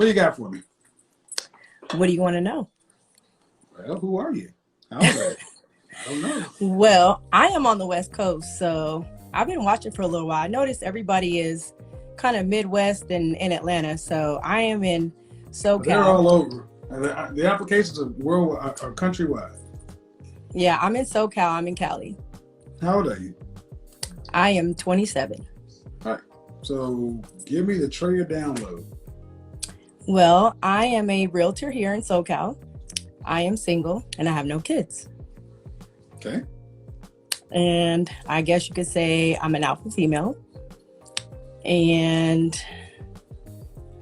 What do you got for me? What do you want to know? Well, who are you? How old are you? I don't know. Well, I am on the West Coast, so I've been watching for a little while. I noticed everybody is kind of Midwest and in Atlanta, so I am in But they're SoCal. all over. The applications are are countrywide. Yeah, I'm in SoCal. I'm in Cali. How old are you? I am 27. All right. So give me the Trader download. Well, I am a realtor here in SoCal. I am single and I have no kids. Okay. And I guess you could say I'm an alpha female. And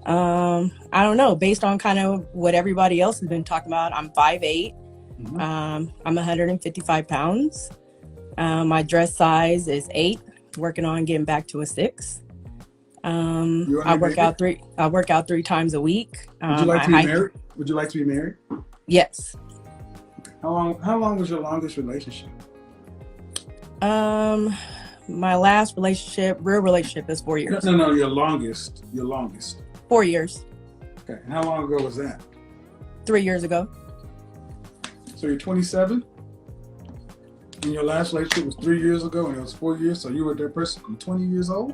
I don't know, based on kind of what everybody else has been talking about, I'm 5'8". Mm-hmm. I'm 155 pounds. My dress size is 8, working on getting back to a 6. I work out 3 times a week. Would you like to be married? Would you like to be married? Yes. How long was your longest relationship? My last real relationship is 4 years. No, your longest. 4 years. Okay. And how long ago was that? 3 years ago. So you're 27, and your last relationship was 3 years ago, and it was 4 years. So you were that person from 20 years old?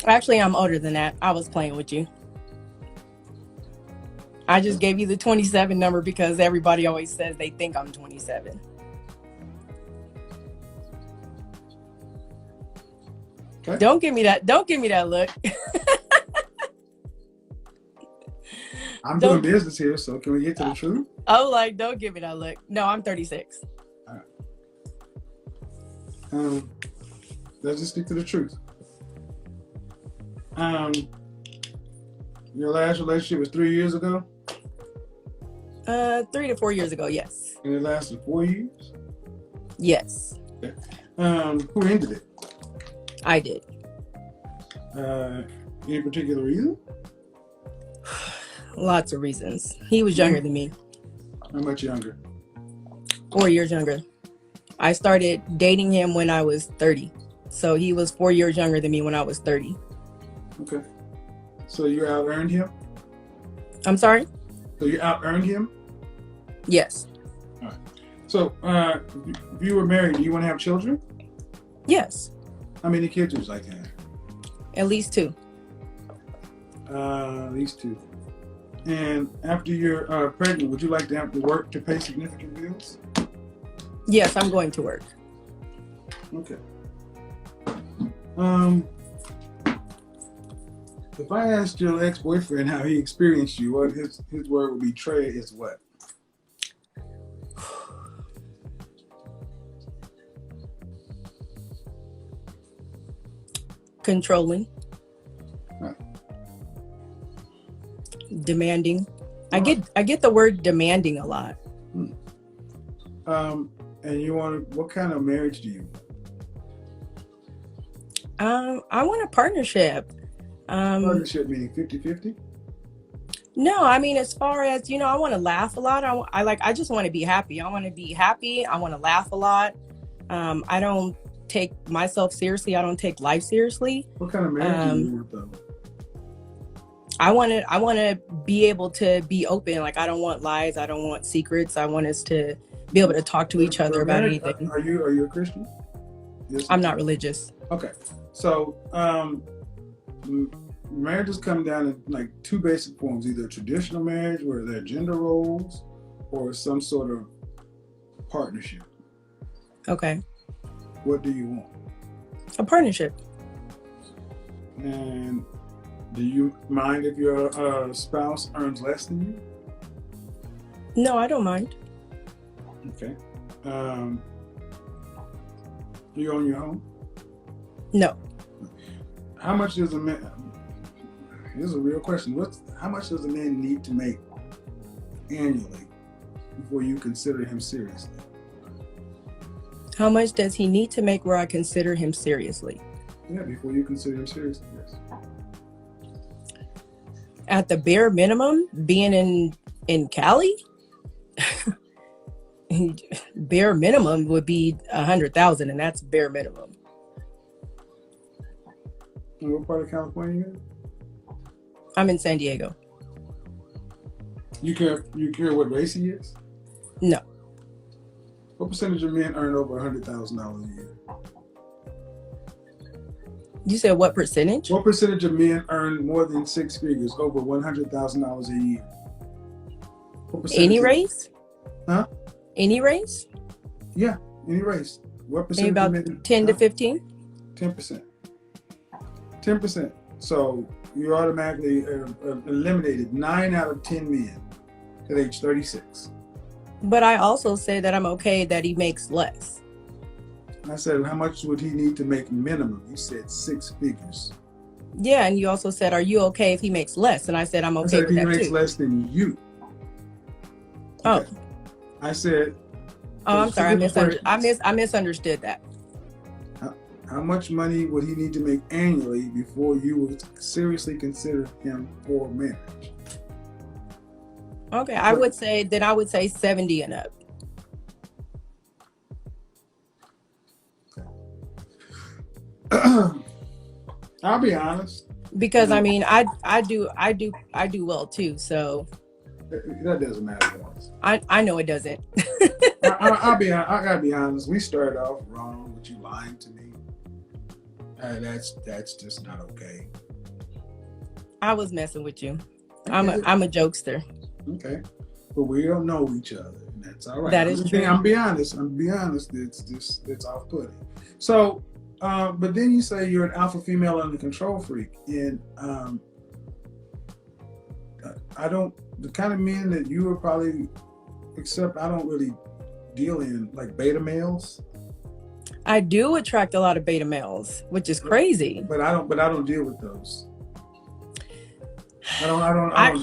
Actually, I'm older than that. I was playing with you. I just gave you the 27 number because everybody always says they think I'm 27. Okay. Don't give me that look. I'm doing business here, so can we get to the truth? Oh, like, don't give me that look. No, I'm 36. All right. Let's just stick to the truth. Your last relationship was 3 years ago? 3 to 4 years ago, yes. And it lasted 4 years? Yes. Okay. Who ended it? I did. Any particular reason? Lots of reasons. He was younger than me. How much younger? 4 years younger. I started dating him when I was 30. So he was 4 years younger than me when I was 30. Okay. So you out-earned him? I'm sorry? So you out-earned him? Yes. All right. So if you were married, do you want to have children? Yes. How many kids would you like to have? At least 2. At least 2. And after you're pregnant, would you like to have to work to pay significant bills? Yes, I'm going to work. Okay. If I asked your ex-boyfriend how he experienced you, what his word would be, Trey, is what? Controlling. Right. Demanding. I get the word demanding a lot. And you want what kind of marriage do you want? I want a partnership. Partnership meaning 50-50? No, I mean, as far as, I want to laugh a lot. I just want to be happy. I want to be happy. I want to laugh a lot. I don't take myself seriously. I don't take life seriously. What kind of marriage do you want though? I want to be able to be open. Like, I don't want lies. I don't want secrets. I want us to be able to talk to each other about anything. Are you a Christian? Yes. I'm not religious. Okay. So, marriages come down in like 2 basic forms, either a traditional marriage where there are gender roles or some sort of partnership. Okay. What do you want? A partnership. And do you mind if your spouse earns less than you? No, I don't mind. Okay. You own your home? No. How much does a man? Here's a real question. How much does a man need to make annually before you consider him seriously? How much does he need to make where I consider him seriously? Yeah, before you consider him seriously, yes. At the bare minimum, being in Cali, bare minimum would be 100,000, and that's bare minimum. And what part of California are you in? I'm in San Diego. You care what race he is? No. What percentage of men earn over $100,000 a year? You said what percentage? What percentage of men earn more than six figures, over $100,000 a year? What percentage? Any race? Huh? Any race? Yeah, any race. What Maybe percentage about of men? 10 to 15? 10%. 10%. So you automatically eliminated 9 out of 10 men at age 36. But I also say that I'm okay that he makes less. I said, how much would he need to make minimum? You said six figures. Yeah, and you also said, are you okay if he makes less? And I said, I'm okay I said, with if he that makes too. less than you. Oh. Okay. I said. Oh, I'm sorry. I misunderstood that. How much money would he need to make annually before you would seriously consider him for marriage? Okay, I would say 70 and up. I'll be honest. Because I mean, I do well too. So that doesn't matter to us. I know it doesn't. I gotta be honest. We started off wrong with you lying to me. That's just not okay. I was messing with you. I'm a jokester. Okay, but we don't know each other, and that's all right. That is true. I'm be honest. It's off-putting. So, but then you say you're an alpha female and a control freak, and the kind of men that you would probably accept. I don't really deal in like beta males. I do attract a lot of beta males, which is crazy. But I don't deal with those. I don't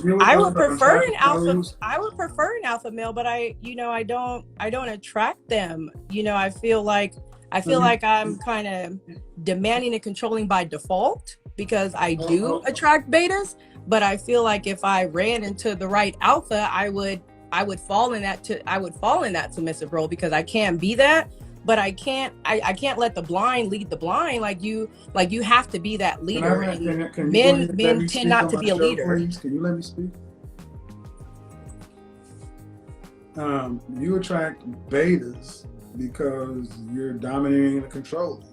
deal with I those. would prefer an alpha. I would prefer an alpha male, but I don't attract them. I feel like I'm kind of demanding and controlling by default because I do attract betas. But I feel like if I ran into the right alpha, I would fall in that submissive role because I can't be that. But I can't let the blind lead the blind. Like you have to be that leader. Men tend not to be a leader. Please? Can you let me speak? You attract betas because you're dominating and controlling.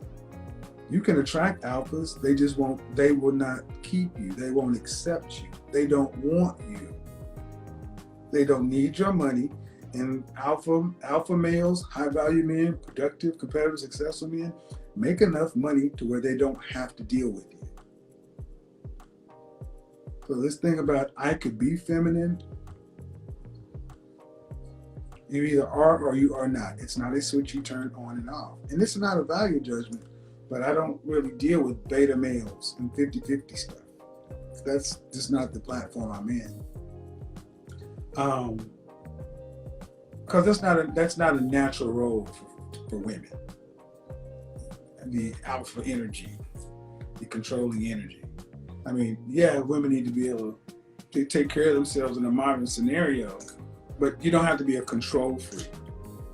You can attract alphas. They will not keep you. They won't accept you. They don't want you. They don't need your money. And alpha males, high value men, productive, competitive, successful men, make enough money to where they don't have to deal with you. So this thing about I could be feminine, you either are or you are not. It's not a switch you turn on and off. And this is not a value judgment, but I don't really deal with beta males and 50-50 stuff. That's just not the platform I'm in. Because that's not a natural role for women. The alpha energy, the controlling energy. I mean, yeah, women need to be able to take care of themselves in a modern scenario, but you don't have to be a control freak.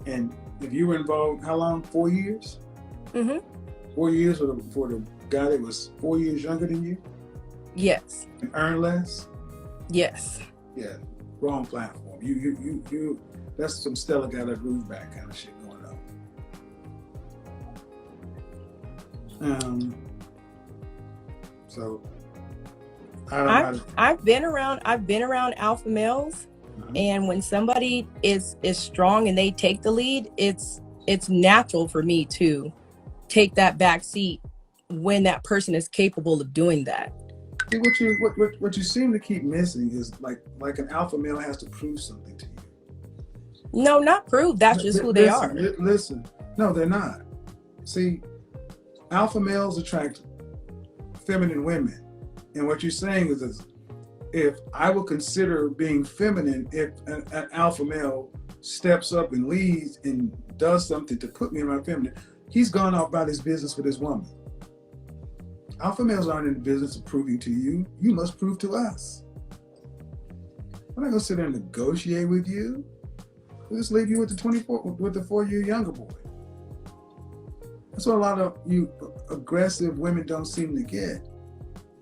And if you were involved, how long? 4 years? Mm-hmm. 4 years for the guy that was 4 years younger than you? Yes. And earn less? Yes. Yeah, wrong platform. You. That's some Stella got her groove back kind of shit going on. So I've been around alpha males, and when somebody is strong and they take the lead, it's natural for me to take that back seat when that person is capable of doing that. What you seem to keep missing is like an alpha male has to prove something to you. No, not prove. That's just who they are. Listen, no, they're not. See, alpha males attract feminine women. And what you're saying is if I will consider being feminine, if an alpha male steps up and leads and does something to put me in my feminine, he's gone off about his business with his woman. Alpha males aren't in the business of proving to you. You must prove to us. I'm not going to sit there and negotiate with you. We'll just leave you with the 4-year younger boy. That's what a lot of you aggressive women don't seem to get.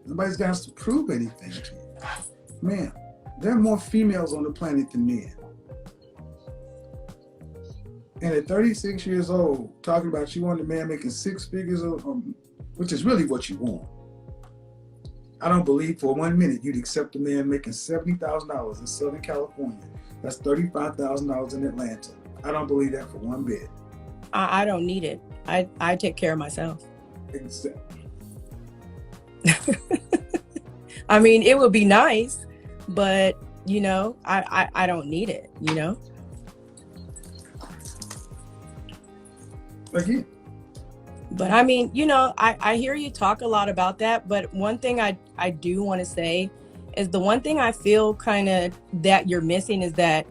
Nobody's got to prove anything to you. Man, There are more females on the planet than men. And at 36 years old, talking about you want a man making six figures, which is really what you want. I don't believe for 1 minute you'd accept a man making $70,000 in Southern California. That's $35,000 in Atlanta. I don't believe that for one bit. I don't need it. I take care of myself. Exactly. I mean, it would be nice, but I don't need it, Again. But I mean, I hear you talk a lot about that, but one thing I do want to say is the one thing I feel kind of that you're missing is that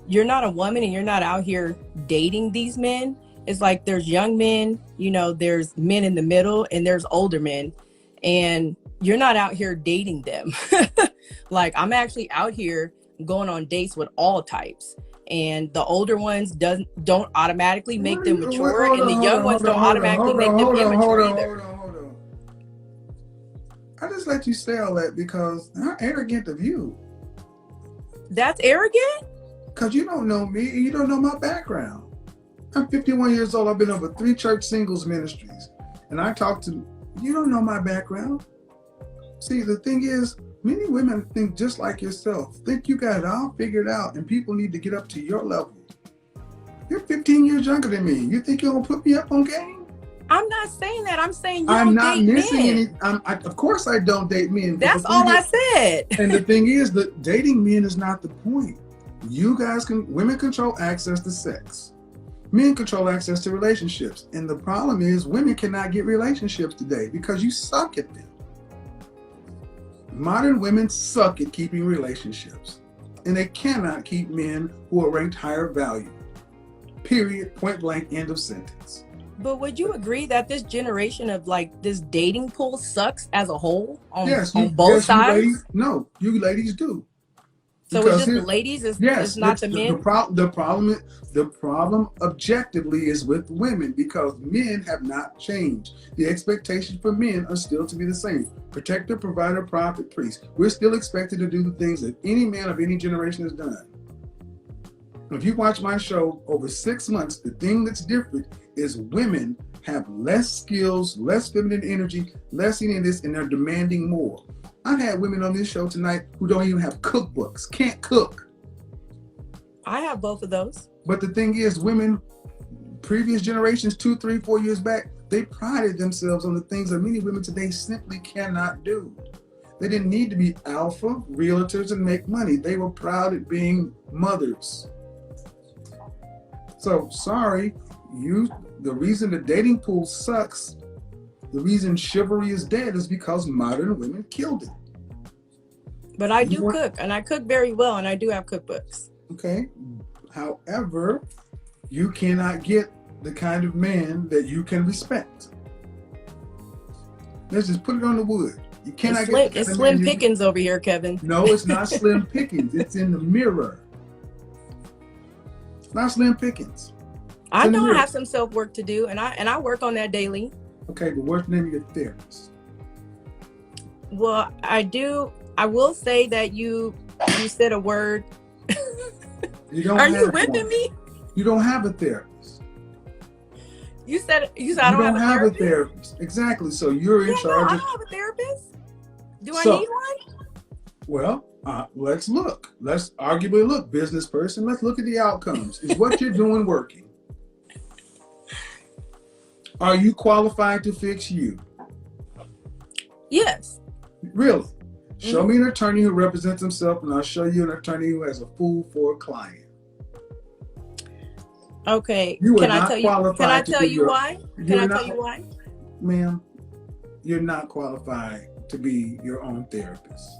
you're not a woman and you're not out here dating these men. It's like there's young men, there's men in the middle, and there's older men, and you're not out here dating them. Like, I'm actually out here going on dates with all types. And the older ones don't automatically make them mature, and the young ones don't automatically make them immature either. Hold on. I just let you say all that because how arrogant of you. That's arrogant? Because you don't know me and you don't know my background. I'm 51 years old. I've been over 3 church singles ministries. And I talk to, you don't know my background. See, the thing is, many women think just like yourself, think you got it all figured out, and people need to get up to your level. You're 15 years younger than me. You think you're going to put me up on game? I'm not saying that. I'm saying I'm not missing any. Of course I don't date men. That's all I said. And the thing is that dating men is not the point. You guys women control access to sex. Men control access to relationships. And the problem is women cannot get relationships today because you suck at them. Modern women suck at keeping relationships, and they cannot keep men who are ranked higher value. Period. Point blank. End of sentence. But would you agree that this generation of this dating pool sucks as a whole on both sides? You ladies do. So because it's just the ladies, it's not the men? The problem objectively is with women because men have not changed. The expectations for men are still to be the same. Protector, provider, prophet, priest. We're still expected to do the things that any man of any generation has done. If you watch my show over 6 months, the thing that's different is women have less skills, less feminine energy, less any of this, and they're demanding more. I've had women on this show tonight who don't even have cookbooks, can't cook. I have both of those. But the thing is, women, previous generations, 2, 3, 4 years back, they prided themselves on the things that many women today simply cannot do. They didn't need to be alpha, realtors, and make money. They were proud at being mothers. So, sorry, the reason the dating pool sucks, the reason chivalry is dead is because modern women killed it. But I do cook, and I cook very well, and I do have cookbooks. Okay. However, you cannot get the kind of man that you can respect. Let's just put it on the wood. You cannot get it's slim pickings over here, Kevin. No, it's not slim pickings. It's in the mirror. It's not slim pickings. I know I have some self-work to do, and I work on that daily. Okay, but what's the name of your therapist? Well, I do. I will say that you said a word. Are you whipping me? You don't have a therapist. You said I don't have a therapist. Exactly. So you're in charge. I don't have a therapist. Do I need one? Well, let's look. Let's arguably look, business person. Let's look at the outcomes. Is what you're doing working? Are you qualified to fix you? Yes. Really? Show me an attorney who represents himself, and I'll show you an attorney who has a fool for a client. Okay. Can I tell you why? Ma'am, you're not qualified to be your own therapist.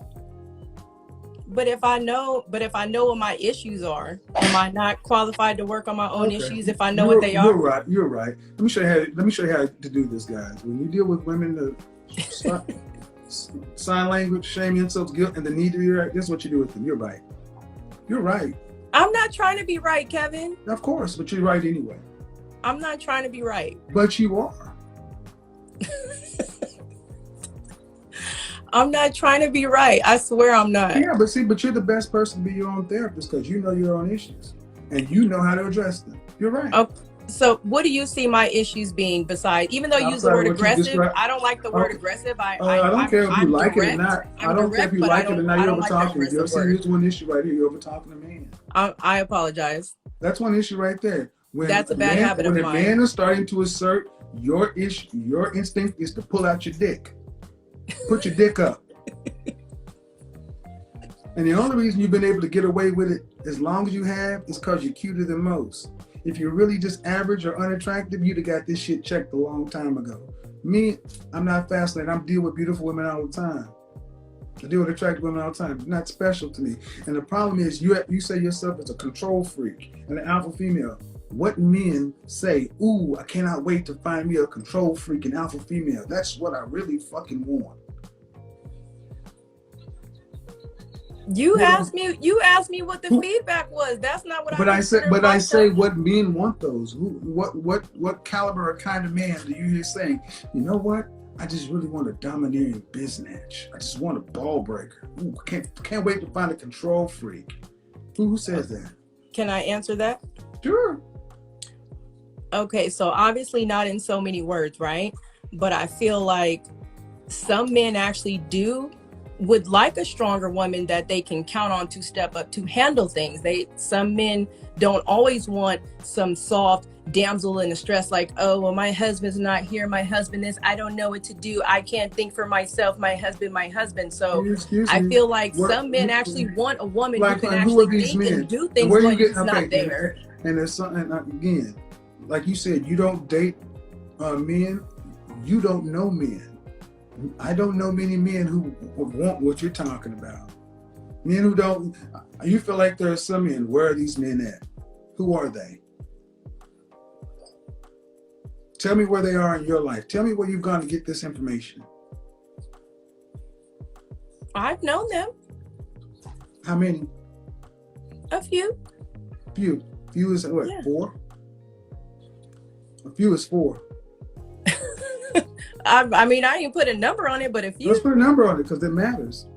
But if I know what my issues are, am I not qualified to work on my own issues if I know what they are? You're right. Let me show you how to do this, guys. When you deal with women, sign language, shame, insults, guilt, and the need to be right, this is what you do with them. You're right. You're right. I'm not trying to be right, Kevin. Of course, but you're right anyway. I'm not trying to be right. But you are. I'm not trying to be right. I swear I'm not. Yeah, but see, but you're the best person to be your own therapist because you know your own issues and you know how to address them. You're right. Okay. So what do you see my issues being besides, even though you use the Outside of word what you aggressive, described, I don't like the word aggressive. I don't care if you I'm like it or direct. not. I I'm don't care if direct, you but like it or not. I You're don't over like the talking. You ever aggressive see word. this one issue right here? You're over talking to man. I apologize. That's one issue right there. When That's a bad habit of when mine. a man is starting to assert your issue, your instinct is to pull out your dick. Put your dick up. And the only reason you've been able to get away with it as long as you have is because you're cuter than most. If you're really just average or unattractive, you'd have got this shit checked a long time ago. Me, I'm not fascinated. I deal with beautiful women all the time. I deal with attractive women all the time. It's not special to me. And the problem is you say yourself as a control freak and an alpha female. What men say, ooh, I cannot wait to find me a control freak and alpha female. That's what I really fucking want. You asked me what the feedback was. That's not what I said. But I say what men want those. What caliber or kind of man do you hear saying, you know what? I just really want a domineering biznatch. I just want a ball breaker. Ooh, can't wait to find a control freak. Who says that? Can I answer that? Sure. Okay, so obviously not in so many words, right? But I feel like some men actually would like a stronger woman that they can count on to step up to handle things. Some men don't always want some soft damsel in distress, like, oh, well, my husband's not here. My husband is, I don't know what to do. I can't think for myself. My husband. So I feel like some men actually want a woman who can actually think and do things, but it's not there. And there's something, again, like you said, you don't date men. You don't know men. I don't know many men who want what you're talking about. Men who don't. You feel like there are some men. Where are these men at? Who are they? Tell me where they are in your life. Tell me where you've gone to get this information. I've known them. How many? A few. Few. Few is what? Yeah. 4? A few is 4. I mean, I didn't put a number on it, but a few. Let's put a number on it because it matters.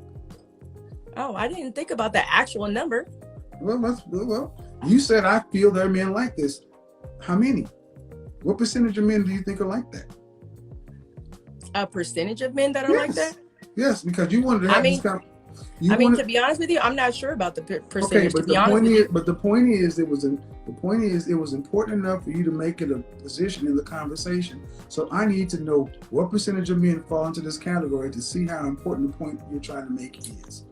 Oh, I didn't think about the actual number. Well, you said I feel there are men like this. How many? What percentage of men do you think are like that? A percentage of men that are like that? Yes, because you wanted to have this conversation. To be honest with you, I'm not sure about the percentage. Okay, but the point is, it was important enough for you to make it a position in the conversation. So I need to know what percentage of men fall into this category to see how important the point you're trying to make is.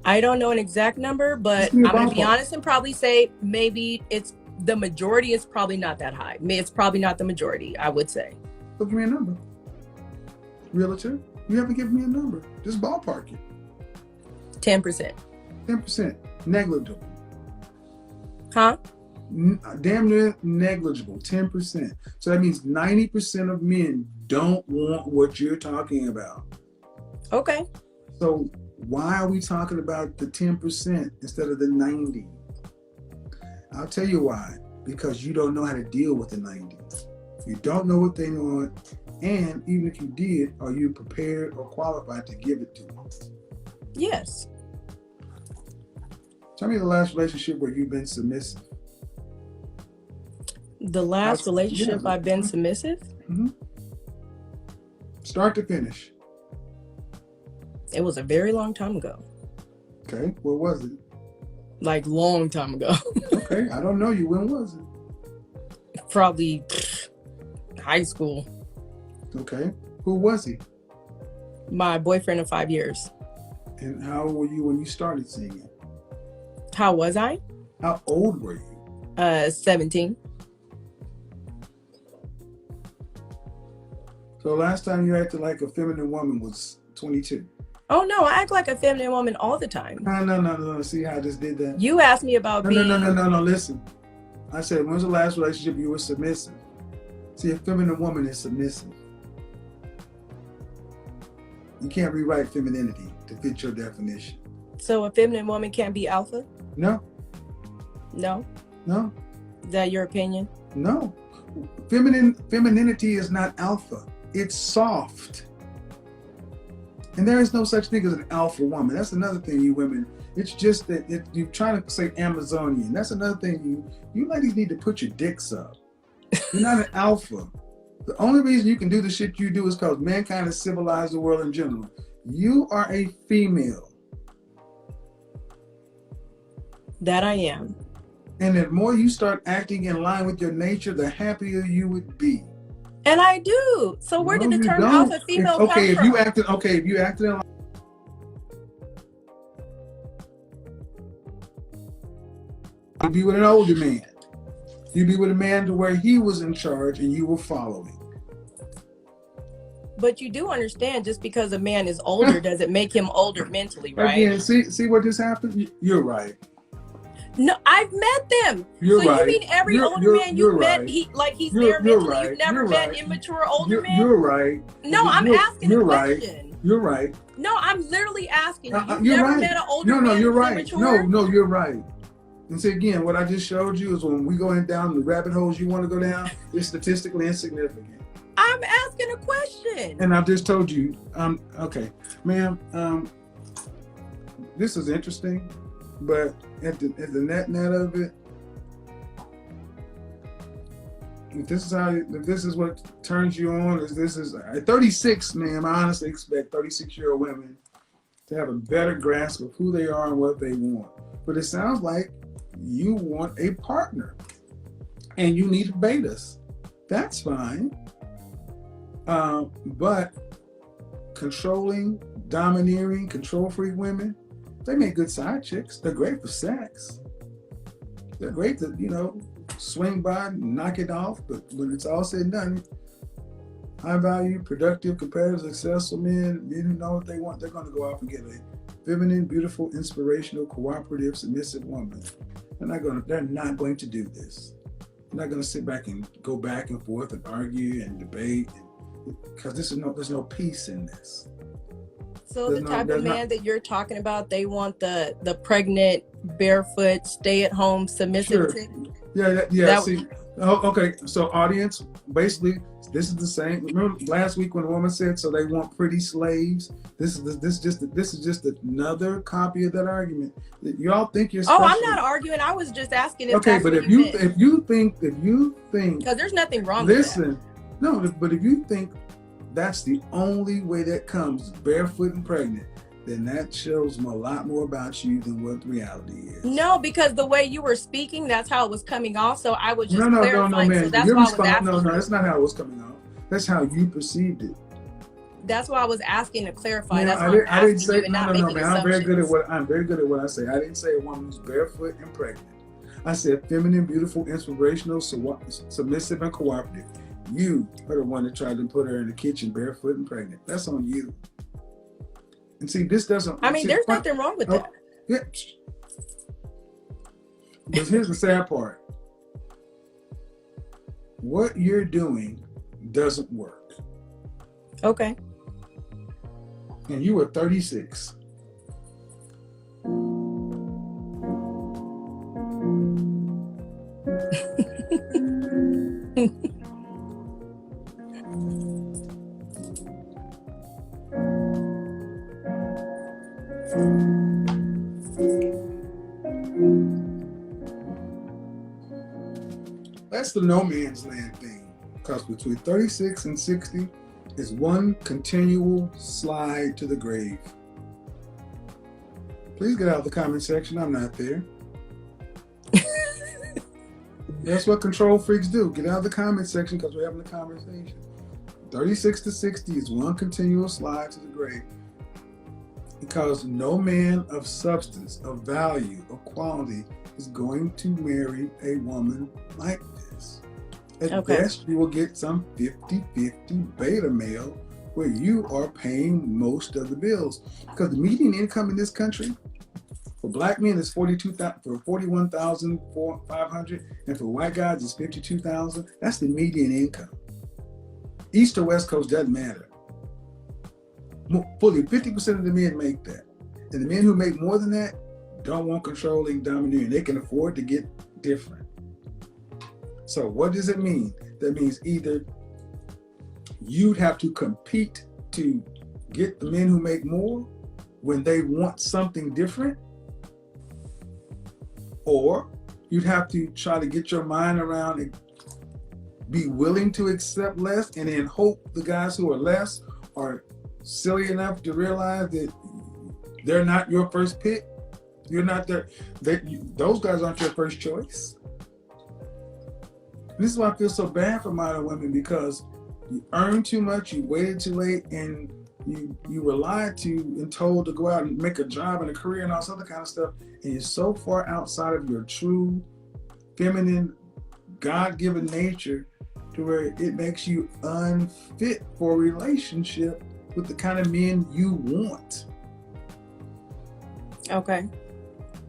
I don't know an exact number, but I'm going to be honest and probably say maybe it's the majority is probably not that high. It's probably not the majority, I would say. So give me a number. Realtor, you haven't given me a number. Just ballpark it. 10%. 10%. Negligible. Huh? Damn near negligible. 10%. So that means 90% of men don't want what you're talking about. Okay. So why are we talking about the 10% instead of the 90? I'll tell you why. Because you don't know how to deal with the 90. You don't know what they want, and even if you did, are you prepared or qualified to give it to them? Yes. Tell me the last relationship where you've been submissive. The last relationship I've been submissive? Mm-hmm. Start to finish. It was a very long time ago. Okay, what was it? Like long time ago. Okay, I don't know you. When was it? Probably high school. Okay, who was he? My boyfriend of 5 years. And how old were you when you started seeing him? How was I? How old were you? 17. So last time you acted like a feminine woman was 22. Oh no, I act like a feminine woman all the time. No. See how I just did that? You asked me about being... No. Listen. I said, when's the last relationship you were submissive? See, a feminine woman is submissive. You can't rewrite femininity to fit your definition. So a feminine woman can't be alpha? No. No? No. Is that your opinion? No. Femininity is not alpha. It's soft. And there is no such thing as an alpha woman. That's another thing, you women. It's just that you're trying to say Amazonian. That's another thing. You ladies need to put your dicks up. You're not an alpha. The only reason you can do the shit you do is because mankind has civilized the world in general. You are a female. That I am. And the more you start acting in line with your nature, the happier you would be. And I do. So where did the term alpha female come from? If you acted in line, you'd be with an older man. You'd be with a man to where he was in charge and you were following. But you do understand, just because a man is older doesn't make him older mentally, right? Again, see what just happened? You're right. No, I've met them. You're so right. You mean every older man you've met, he's there mentally? Right. You've never met immature older men? You're right. No, I'm asking a question. Right. You're right. No, I'm literally asking. You've you're never right. met an older man you're who's right. immature? No, you're right. And see, again, what I just showed you is when we going down the rabbit holes you want to go down, it's statistically insignificant. I'm asking a question. And I've just told you, okay, ma'am, this is interesting, but at the net of it, if this is what turns you on, at 36, ma'am, I honestly expect 36-year-old women to have a better grasp of who they are and what they want. But it sounds like you want a partner and you need betas. That's fine. But controlling, domineering, control freak women, they make good side chicks. They're great for sex. They're great to, swing by and knock it off. But when it's all said and done, high value, productive, competitive, successful men who know what they want, they're going to go off and get a feminine, beautiful, inspirational, cooperative, submissive woman. They're not going to do this. They're not going to sit back and go back and forth and argue and debate, because there's no peace in this. So the type of man that you're talking about, they want the pregnant, barefoot, stay-at-home, submissive. Sure. Yeah. Okay. So audience, basically, this is the same. Remember last week when a woman said, so they want pretty slaves. This is just another copy of that argument. Y'all think you're special. Oh, I'm not arguing. I was just asking. Okay, but if you think, because there's nothing wrong. Listen, with that. No, but if you think that's the only way that comes, barefoot and pregnant, then that shows them a lot more about you than what reality is. No, because the way you were speaking, that's how it was coming off. So I was just clarifying. No, man. So that's why I was asking. No, that's not how it was coming off. That's how you perceived it. That's why I was asking to clarify. Now, that's why I didn't say man. I'm very good at what I say. I didn't say a woman who's barefoot and pregnant. I said feminine, beautiful, inspirational, submissive, and cooperative. You are the one that tried to put her in the kitchen barefoot and pregnant. That's on you. And see, this doesn't... there's nothing wrong with that. Yeah. But here's the sad part. What you're doing doesn't work. Okay. And you were 36. That's the no man's land thing. Because between 36 and 60 is one continual slide to the grave. Please get out of the comment section. I'm not there. That's what control freaks do. Get out of the comment section because we're having a conversation. 36 to 60 is one continual slide to the grave. Because no man of substance, of value, of quality is going to marry a woman like this. At best, you will get some 50-50 beta male where you are paying most of the bills. Because the median income in this country for black men is $41,500, and for white guys it's $52,000. That's the median income. East or West Coast doesn't matter. Fully 50% of the men make that. And the men who make more than that don't want controlling, domineering. They can afford to get different. So what does it mean? That means either you'd have to compete to get the men who make more when they want something different, or you'd have to try to get your mind around and be willing to accept less, and then hope the guys who are less are silly enough to realize that they're not your first pick. You're not there. Those guys aren't your first choice. This is why I feel so bad for modern women, because you earn too much, you waited too late, and you were lied to and told to go out and make a job and a career and all this other kind of stuff, and you're so far outside of your true feminine, God-given nature to where it makes you unfit for a relationship with the kind of men you want. Okay.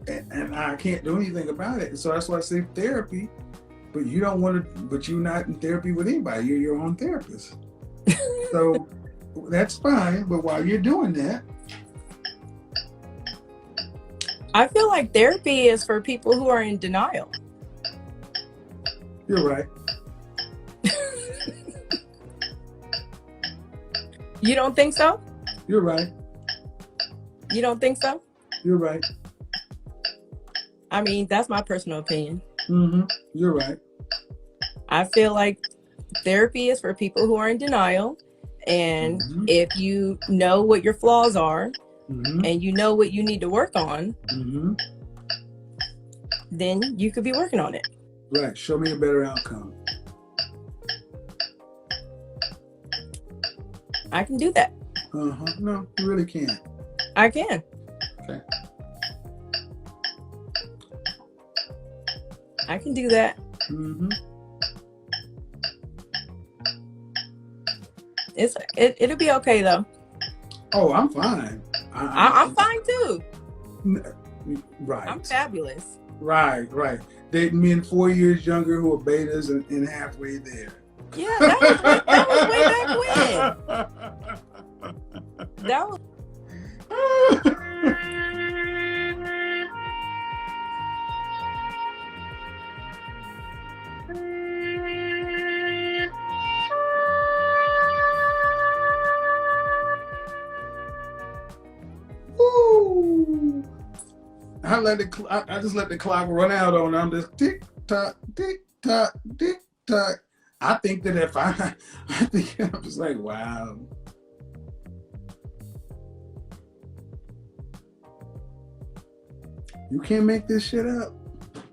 And I can't do anything about it. So that's why I say therapy, but you don't want to, but you're not in therapy with anybody. You're your own therapist. So that's fine. But while you're doing that, I feel like therapy is for people who are in denial. you're right. You don't think so? You're right. You don't think so? You're right. I mean, that's my personal opinion. Mm-hmm. You're right. I feel like therapy is for people who are in denial. And Mm-hmm. if you know what your flaws are, Mm-hmm. and you know what you need to work on, Mm-hmm. then you could be working on it. Right. Show me a better outcome. I can do that. Uh-huh. No, you really can't. I can. Okay. I can do that. Mm-hmm. It'll be okay though. Oh, I'm fine. I'm fine too. Right. I'm fabulous. Right. Dating men 4 years younger who are betas and halfway there. Yeah, that was way back when. That was. Woo! I just let the clock run out on. I'm just tick tock, tick tock, tick tock. I think that if I think I'm just like, wow. You can't make this shit up.